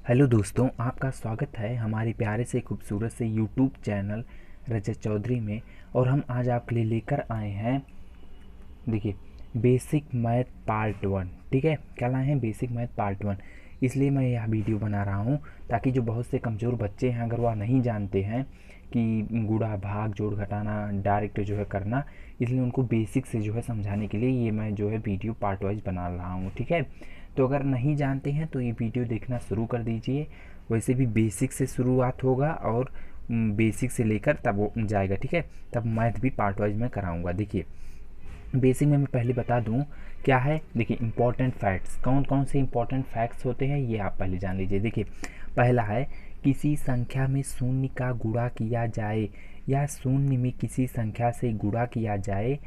Hello दोस्तों, आपका स्वागत है हमारे प्यारे से खूबसूरत से यूट्यूब चैनल रजत चौधरी में। और हम आज आपके लिए लेकर आए हैं, देखिए, बेसिक मैथ पार्ट वन। ठीक है, क्या लाए हैं? Basic math part one. इसलिए मैं यह वीडियो बना रहा हूँ ताकि जो बहुत से कमज़ोर बच्चे हैं, अगर वह नहीं जानते हैं कि गुणा भाग जोड़ घटाना डायरेक्ट जो है करना, इसलिए उनको बेसिक से जो है समझाने के लिए ये मैं जो है वीडियो पार्ट वाइज बना रहा हूँ। ठीक है, तो अगर नहीं जानते हैं तो ये वीडियो देखना शुरू कर दीजिए। वैसे भी बेसिक से शुरुआत होगा और बेसिक से लेकर तब वो जाएगा। ठीक है, तब मैथ भी पार्ट वाइज मैं कराऊंगा। देखिए, बेसिक में मैं पहले बता दूं क्या है। देखिए, इंपॉर्टेंट फैक्ट्स, कौन कौन से इंपॉर्टेंट फैक्ट्स होते हैं ये आप पहले जान लीजिए। देखिए, पहला है किसी संख्या में शून्य का गुणा किया जाए या शून्य में किसी संख्या से गुणा किया जाए,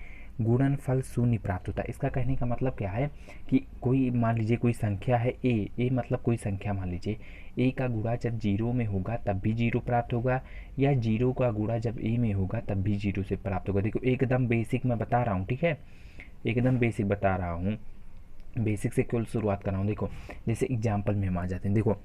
गुणनफल शून्य प्राप्त होता है। इसका कहने का मतलब क्या है कि कोई मान लीजिए कोई संख्या है ए मतलब कोई संख्या मान लीजिए ए का गुणा जब जीरो में होगा तब भी जीरो प्राप्त होगा, या जीरो का गुणा जब ए में होगा तब भी जीरो से प्राप्त होगा। देखो, एकदम बेसिक मैं बता रहा हूँ। ठीक है, एकदम बेसिक बता रहा हूँ, बेसिक से केवल शुरुआत कर रहा हूँ। देखो, जैसे एग्जाम्पल में हम आ जाते हैं। देखो,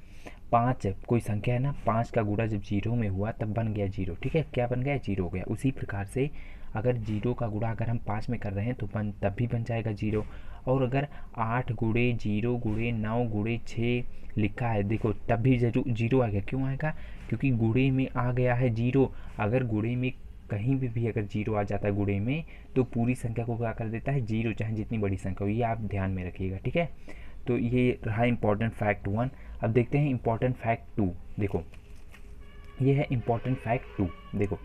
पाँच कोई संख्या है ना, पाँच का गुणा जब जीरो में हुआ तब बन गया जीरो। ठीक है, क्या बन गया? जीरो हो गया। उसी प्रकार से अगर जीरो का गुणा अगर हम पाँच में कर रहे हैं तो तब भी बन जाएगा जीरो। और अगर आठ गुणे जीरो गुणे नौ गुणे छः लिखा है, देखो, तब भी जरूर जीरो आ गया। क्यों आएगा? क्योंकि गुणे में आ गया है जीरो। अगर गुणे में कहीं भी अगर जीरो आ जाता है गुणे में, तो पूरी संख्या को क्या कर देता है? जीरो, चाहे जितनी बड़ी संख्या हो। ये आप ध्यान में रखिएगा। ठीक है, तो ये रहा इंपॉर्टेंट फैक्ट वन। अब देखते हैं इंपॉर्टेंट फैक्ट टू। देखो, ये है इंपॉर्टेंट फैक्ट टू। देखो,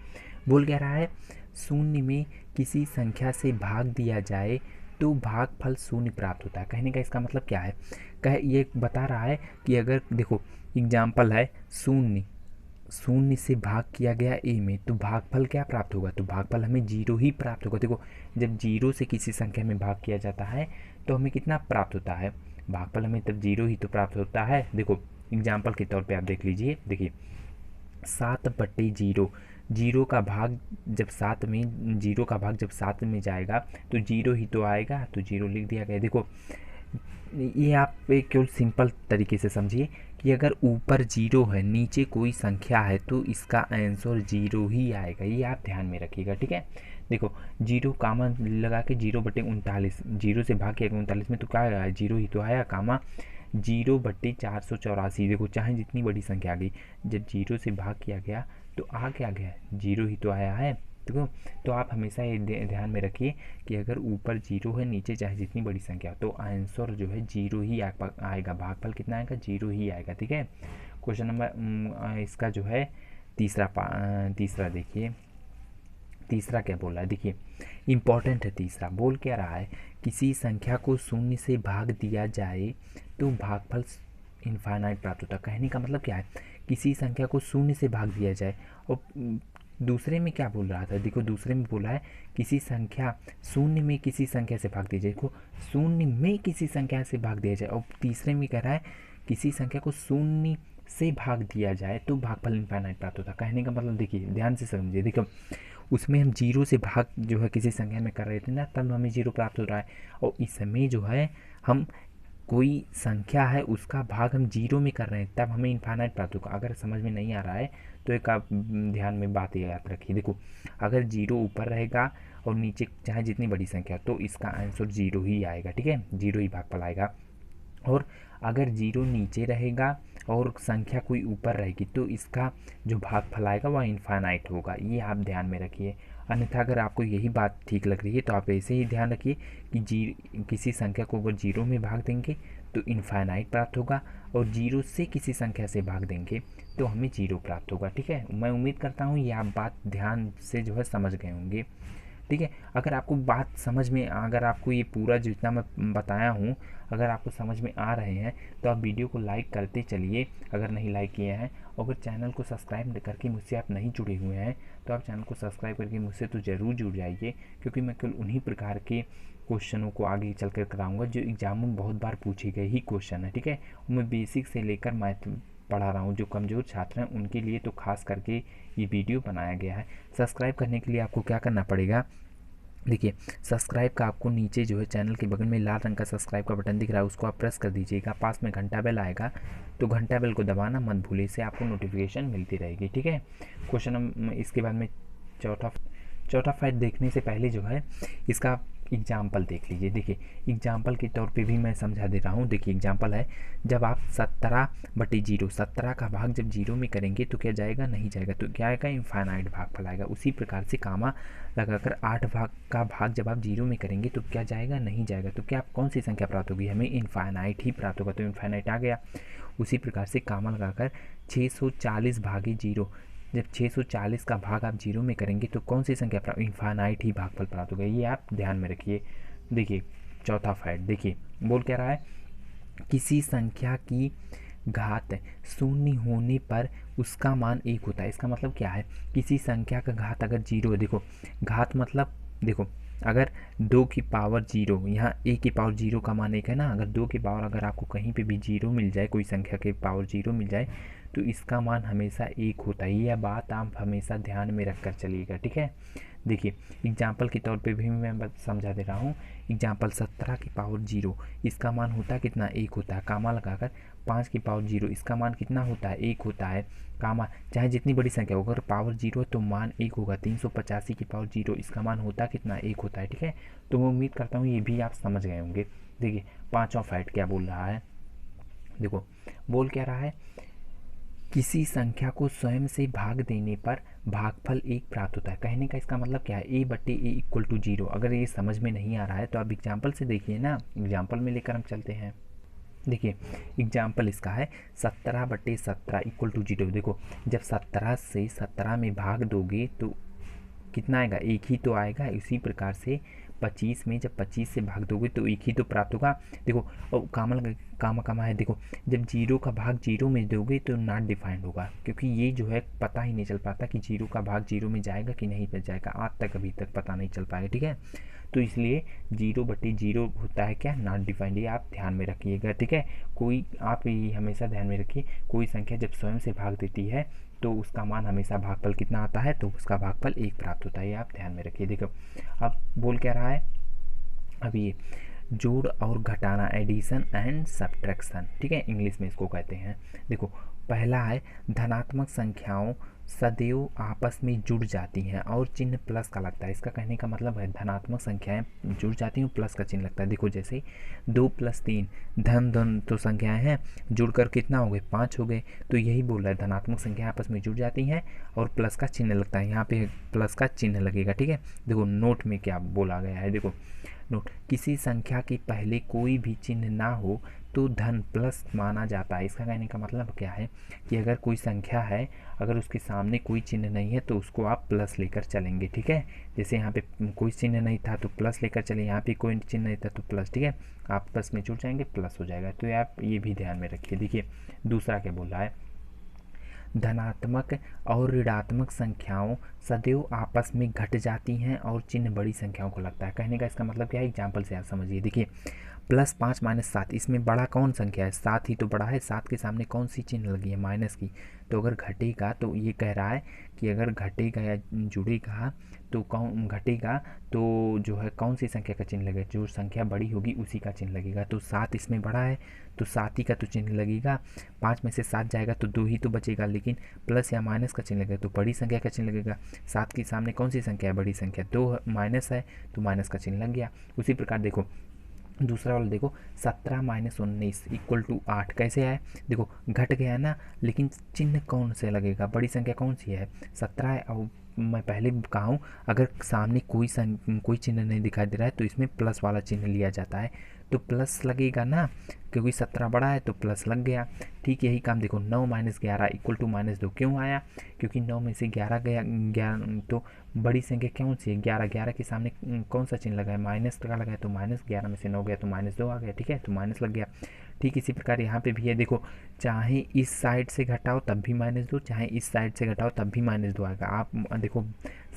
बोल क्या रहा है? शून्य में किसी संख्या से भाग दिया जाए तो भागफल शून्य प्राप्त होता है। कहने का इसका मतलब क्या है? ये बता रहा है कि अगर देखो, एग्जाम्पल है शून्य, शून्य से भाग किया गया ए में तो भागफल क्या प्राप्त होगा? तो भागफल हमें जीरो ही प्राप्त होगा। देखो, जब जीरो से किसी संख्या में भाग किया जाता है तो हमें कितना प्राप्त होता है? भागफल हमें तब जीरो ही तो प्राप्त होता है। देखो, एग्जाम्पल के तौर पे आप देख लीजिए। देखिए, सात बट्टे जीरो, जीरो का भाग जब सात में, जीरो का भाग जब सात में जाएगा तो जीरो ही तो आएगा, तो जीरो लिख दिया गया। देखो, ये आप एक केवल सिंपल तरीके से समझिए कि अगर ऊपर जीरो है नीचे कोई संख्या है तो इसका आंसर जीरो ही आएगा। ये आप ध्यान में रखिएगा। ठीक है, देखो, जीरो कामा लगा के जीरो बटे उनतालीस, जीरो से भाग किया गया उनतालीस में तो क्या आया? जीरो ही तो आया। कामा जीरो बट्टे 484। देखो, चाहे जितनी बड़ी संख्या आ गई, जब जीरो से भाग किया गया तो आ क्या गया? जीरो ही तो आया है। देखो, तो आप हमेशा ये ध्यान में रखिए कि अगर ऊपर जीरो है नीचे चाहे जितनी बड़ी संख्या तो आंसर जो है जीरो ही आएगा। भागफल कितना आएगा? जीरो ही आएगा। ठीक है, क्वेश्चन नंबर इसका जो है तीसरा देखिए, तीसरा क्या बोल रहा है? देखिए, इंपॉर्टेंट है तीसरा। बोल क्या रहा है? किसी संख्या को शून्य से भाग दिया जाए तो भागफल इनफाइनाइट प्राप्त होता है। कहने का मतलब क्या है? किसी संख्या को शून्य से भाग दिया जाए। और दूसरे में क्या बोल रहा था? देखो, दूसरे में बोला है किसी संख्या शून्य में किसी संख्या से भाग दिया जाए। देखो, शून्य में किसी संख्या से भाग दिया जाए, और तीसरे में कह रहा है किसी संख्या को शून्य से भाग दिया जाए तो भागफल इनफाइनाइट प्राप्त होता है। कहने का मतलब देखिए, ध्यान से समझिए। देखो, उसमें हम जीरो से भाग जो है किसी संख्या में कर रहे थे ना, तब हमें जीरो प्राप्त हो रहा है। और इसमें जो है हम कोई संख्या है उसका भाग हम जीरो में कर रहे हैं तब हमें इनफाइनाइट प्राप्त होगा। अगर समझ में नहीं आ रहा है तो एक आप ध्यान में बात याद रखिए। देखो, अगर जीरो ऊपर रहेगा और नीचे चाहे जितनी बड़ी संख्या तो इसका आंसर जीरो ही आएगा। ठीक है, जीरो ही भागफल आएगा। और अगर जीरो नीचे रहेगा और संख्या कोई ऊपर रहेगी तो इसका जो भागफल आएगा वह इनफाइनाइट होगा। ये आप ध्यान में रखिए। अन्यथा अगर आपको यही बात ठीक लग रही है तो आप ऐसे ही ध्यान रखिए कि किसी संख्या को अगर जीरो में भाग देंगे तो इनफाइनाइट प्राप्त होगा, और जीरो से किसी संख्या से भाग देंगे तो हमें जीरो प्राप्त होगा। ठीक है, मैं उम्मीद करता हूँ ये आप बात ध्यान से जो है समझ गए होंगे। ठीक है, अगर आपको बात समझ में, अगर आपको ये पूरा जितना मैं बताया हूँ अगर आपको समझ में आ रहे हैं तो आप वीडियो को लाइक करते चलिए अगर नहीं लाइक किए हैं। और अगर चैनल को सब्सक्राइब करके मुझसे आप नहीं जुड़े हुए हैं तो आप चैनल को सब्सक्राइब करके मुझसे तो ज़रूर जुड़ जाइए, क्योंकि मैं केवल उन्हीं प्रकार के क्वेश्चनों को आगे चल कर कराऊँगा जो एग्जाम में बहुत बार पूछे गए ही क्वेश्चन है। ठीक है, मैं बेसिक से लेकर मैथ पढ़ा रहा हूँ। जो कमज़ोर छात्र हैं उनके लिए तो खास करके ये वीडियो बनाया गया है। सब्सक्राइब करने के लिए आपको क्या करना पड़ेगा? देखिए, सब्सक्राइब का आपको नीचे जो है चैनल के बगल में लाल रंग का सब्सक्राइब का बटन दिख रहा है, उसको आप प्रेस कर दीजिएगा। पास में घंटा बेल आएगा, तो घंटा बेल को दबाना मत भूलिए, इससे आपको नोटिफिकेशन मिलती रहेगी, ठीक है। क्वेश्चन हम इसके बाद में चौथा फाइट देखने से पहले जो है इसका एग्जाम्पल देख लीजिए। देखिए एग्जाम्पल के तौर पे भी मैं समझा दे रहा हूँ। देखिए एग्जाम्पल है, जब आप 17/0 17 का भाग जब जीरो में करेंगे तो क्या जाएगा, नहीं जाएगा, तो क्या आएगा, इनफाइनाइट भागफल आएगा। उसी प्रकार से कामा लगाकर 8 भाग का भाग जब आप जीरो में करेंगे तो क्या जाएगा, नहीं जाएगा, तो क्या कौन सी संख्या प्राप्त होगी, हमें इनफाइनाइट ही प्राप्त होगा, तो इनफाइनाइट आ गया। उसी प्रकार से कामा लगाकर 640 भागे जीरो, जब 640 का भाग आप जीरो में करेंगे तो कौन सी संख्या प्राप्त, इनफाइनाइट ही भागफल प्राप्त होगा, ये आप ध्यान में रखिए। देखिए चौथा फाइट, देखिए बोल क्या रहा है, किसी संख्या की घात शून्य होने पर उसका मान 1 होता है। इसका मतलब क्या है, किसी संख्या का घात अगर जीरो है, देखो घात मतलब देखो अगर 2 की पावर जीरो, यहाँ a की पावर जीरो का मान 1 है ना, अगर 2 की पावर अगर आपको कहीं पे भी जीरो मिल जाए, कोई संख्या के पावर जीरो मिल जाए तो इसका मान हमेशा 1 होता है। यह बात आप हमेशा ध्यान में रख कर चलिएगा, ठीक है। देखिए एग्जाम्पल के तौर पे भी मैं समझा दे रहा हूँ। एग्जाम्पल 17 की पावर जीरो, इसका मान होता है कितना, 1 होता है। कामा लगाकर 5 की पावर जीरो, इसका मान कितना होता है, 1 होता है। कामा चाहे जितनी बड़ी संख्या हो, अगर पावर जीरो है तो मान 1 होगा। 385 की पावर जीरो, इसका मान होता है कितना, 1 होता है, ठीक है। तो मैं उम्मीद करता हूँ ये भी आप समझ गए होंगे। देखिए पाँचवा फाइट क्या बोल रहा है, देखो बोल क्या रहा है, किसी संख्या को स्वयं से भाग देने पर भागफल 1 प्राप्त होता है। कहने का इसका मतलब क्या है, a/a = 0। अगर ये समझ में नहीं आ रहा है तो आप एग्जाम्पल से देखिए ना, एग्जाम्पल में लेकर हम चलते हैं। देखिए एग्जाम्पल इसका है 17/17 = 0। देखो जब 17 से 17 में भाग दोगे तो कितना आएगा, 1 ही तो आएगा। इसी प्रकार से 25 में जब 25 से भाग दोगे तो 1 ही तो प्राप्त होगा। देखो और कामा है, देखो जब जीरो का भाग जीरो में दोगे तो नॉट डिफाइंड होगा, क्योंकि ये जो है पता ही नहीं चल पाता कि जीरो का भाग जीरो में जाएगा कि नहीं जाएगा, आज तक अभी तक पता नहीं चल पाएगा, ठीक है। तो इसलिए 0/0 होता है क्या, नॉट डिफाइंड, ये आप ध्यान में रखिएगा, ठीक है। कोई आप ये हमेशा ध्यान में रखिए, कोई संख्या जब स्वयं से भाग देती है तो उसका मान हमेशा भागफल कितना आता है, तो उसका भागफल 1 प्राप्त होता है, ये आप ध्यान में रखिए। देखो अब बोल क्या रहा है, अब ये जोड़ और घटाना, एडिशन एंड सब्ट्रैक्शन, ठीक है, इंग्लिश में इसको कहते हैं। देखो पहला है, धनात्मक संख्याओं सदैव आपस में जुड़ जाती हैं और चिन्ह प्लस का लगता है। इसका कहने का मतलब है धनात्मक संख्याएं जुड़ जाती हैं, प्लस का चिन्ह लगता है। देखो जैसे 2 + 3 धन तो संख्याएं हैं, जुड़कर कितना हो गए, 5 हो गए। तो यही बोल रहा है, धनात्मक संख्याएं आपस में जुड़ जाती हैं और प्लस का चिन्ह लगता है, यहाँ पे प्लस का चिन्ह लगेगा, ठीक है। देखो नोट में क्या बोला गया है, देखो नोट, किसी संख्या के पहले कोई भी चिन्ह ना हो तो धन प्लस माना जाता है। इसका कहने का मतलब क्या है कि अगर कोई संख्या है, अगर उसके सामने कोई चिन्ह नहीं है तो उसको आप प्लस लेकर चलेंगे, ठीक है। जैसे यहाँ पे कोई चिन्ह नहीं था तो प्लस लेकर चले, यहाँ पे कोई चिन्ह नहीं था तो प्लस, ठीक है। आप प्लस में जुड़ जाएंगे, प्लस हो जाएगा। तो आप ये भी ध्यान में रखिए। देखिए दूसरा क्या बोल रहा है, धनात्मक और ऋणात्मक संख्याओं सदैव आपस में घट जाती हैं और चिन्ह बड़ी संख्याओं को लगता है। कहने का इसका मतलब क्या है, एग्जाम्पल से आप समझिए। देखिए +5 - 7, इसमें बड़ा कौन संख्या है, 7 ही तो बड़ा है। 7 के सामने कौन सी चिन्ह लगी है, माइनस की। तो अगर घटेगा तो ये कह रहा है कि अगर घटेगा या जुड़ेगा तो कौन घटेगा, तो जो है कौन सी संख्या का चिन्ह लगेगा, जो संख्या बड़ी होगी उसी का चिन्ह लगेगा। तो 7 इसमें बड़ा है तो 7 ही का तो चिन्ह लगेगा। 5 में से 7 जाएगा तो 2 ही तो बचेगा, लेकिन प्लस या माइनस का चिन्ह लगेगा तो बड़ी संख्या का चिन्ह लगेगा। 7 के सामने कौन सी संख्या है, बड़ी संख्या, 2 माइनस है तो माइनस का चिन्ह लग गया। उसी प्रकार देखो दूसरा वाला, देखो 17 - 19 = 8 कैसे आए, देखो घट गया ना, लेकिन चिन्ह कौन से लगेगा, बड़ी संख्या कौन सी है, 17 है। और मैं पहले भी कहा हूँ, अगर सामने कोई चिन्ह नहीं दिखाई दे रहा है तो इसमें प्लस वाला चिन्ह लिया जाता है, तो प्लस लगेगा ना, क्योंकि 17 बड़ा है तो प्लस लग गया। ठीक यही काम देखो 9 - 11 = -2 क्यों आया, क्योंकि 9 में से 11 गया, 11 तो बड़ी संख्या कौन सी है, 11। 11 के सामने कौन सा चिन्ह लगा है, माइनस का लगा है, तो माइनस, 11 में से 9 गया तो -2 आ गया, ठीक है, तो माइनस लग गया। ठीक इसी प्रकार यहाँ पे भी है, देखो चाहे इस साइड से घटाओ तब भी -2, चाहे इस साइड से घटाओ तब भी -2 आएगा। आप देखो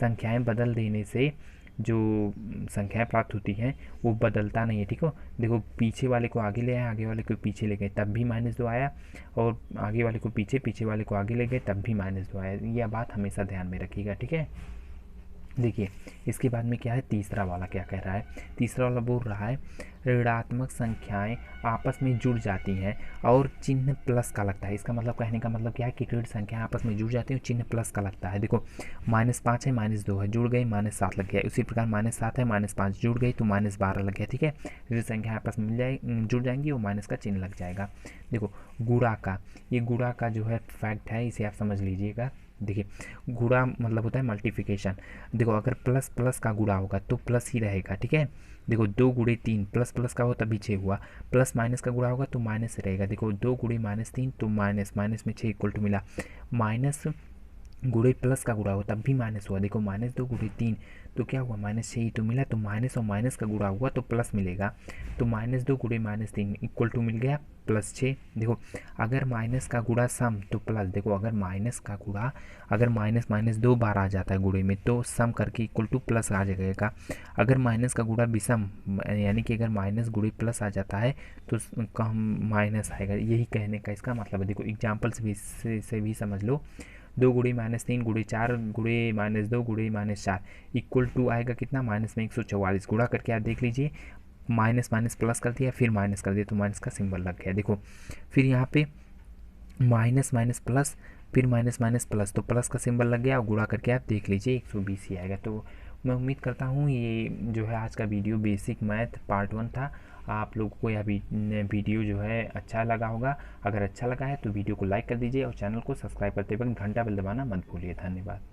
संख्याएं बदल देने से जो संख्याएं प्राप्त होती हैं वो बदलता नहीं है, ठीक हो। देखो पीछे वाले को आगे ले आए, आगे वाले को पीछे ले गए तब भी -2 आया, और आगे वाले को पीछे, पीछे वाले को आगे ले गए तब भी -2 आया। यह बात हमेशा ध्यान में रखिएगा, ठीक है। देखिए इसके बाद में क्या है, तीसरा वाला क्या कह रहा है, तीसरा वाला बोल रहा है ऋणात्मक संख्याएं आपस में जुड़ जाती हैं और चिन्ह प्लस का लगता है। इसका मतलब कहने का मतलब क्या है कि ऋण संख्याएं आपस में जुड़ जाती हैं और चिन्ह प्लस का लगता है। देखो -5 है, -2 है, जुड़ गई, -7 लग गया। उसी प्रकार -7 है, -5 जुड़ गई तो -12 लग गया। ठीक है, ऋण संख्या आपस में जुड़ जाएंगी और माइनस का चिन्ह लग जाएगा। देखो गुणा का, ये गुणा का जो है फैक्ट है, इसे आप समझ लीजिएगा। देखिए गुणा मतलब होता है मल्टीप्लिकेशन। देखो अगर प्लस प्लस का गुणा होगा तो प्लस ही रहेगा। ठीक है, देखो 2 गुणे 3, प्लस प्लस का हो तभी 6 हुआ। प्लस माइनस का गुणा होगा तो माइनस रहेगा। देखो 2 गुणे -3 तो माइनस, माइनस में 6 इक्वल टू मिला। माइनस गुणे प्लस का गुणा हुआ तब भी माइनस हुआ। देखो -2 गुणे 3 तो क्या हुआ, -6 ही तो मिला। तो माइनस और माइनस का गुणा हुआ तो प्लस मिलेगा। तो -2 गुणे -3 इक्वल टू मिल गया +6। देखो अगर माइनस का गुणा सम तो प्लस। देखो अगर माइनस का गुणा, अगर माइनस माइनस 2 बार आ जाता है गुणे में तो सम करके इक्वल टू प्लस आ जाएगा। अगर माइनस का गुणा विषम यानी कि अगर माइनस गुणे प्लस आ जाता है तो कम माइनस आएगा। यही कहने का इसका मतलब है। देखो एग्जाम्पल से भी समझ लो। 2 गुणे -3 गुणे 4 गुणे -2 गुणे -4 इक्वल टू आएगा कितना, माइनस में 144। गुणा करके आप देख लीजिए, माइनस माइनस प्लस कर दिया, फिर माइनस कर दिया तो माइनस का सिंबल लग गया। देखो फिर यहाँ पे माइनस माइनस प्लस, फिर माइनस माइनस प्लस तो प्लस का सिंबल लग गया और गुणा करके आप देख लीजिए 120 ही आएगा। तो मैं उम्मीद करता हूँ ये जो है आज का वीडियो बेसिक मैथ पार्ट 1 था, आप लोगों को यह वीडियो जो है अच्छा लगा होगा। अगर अच्छा लगा है तो वीडियो को लाइक कर दीजिए और चैनल को सब्सक्राइब करते वक्त घंटा बेल दबाना मत भूलिए। धन्यवाद।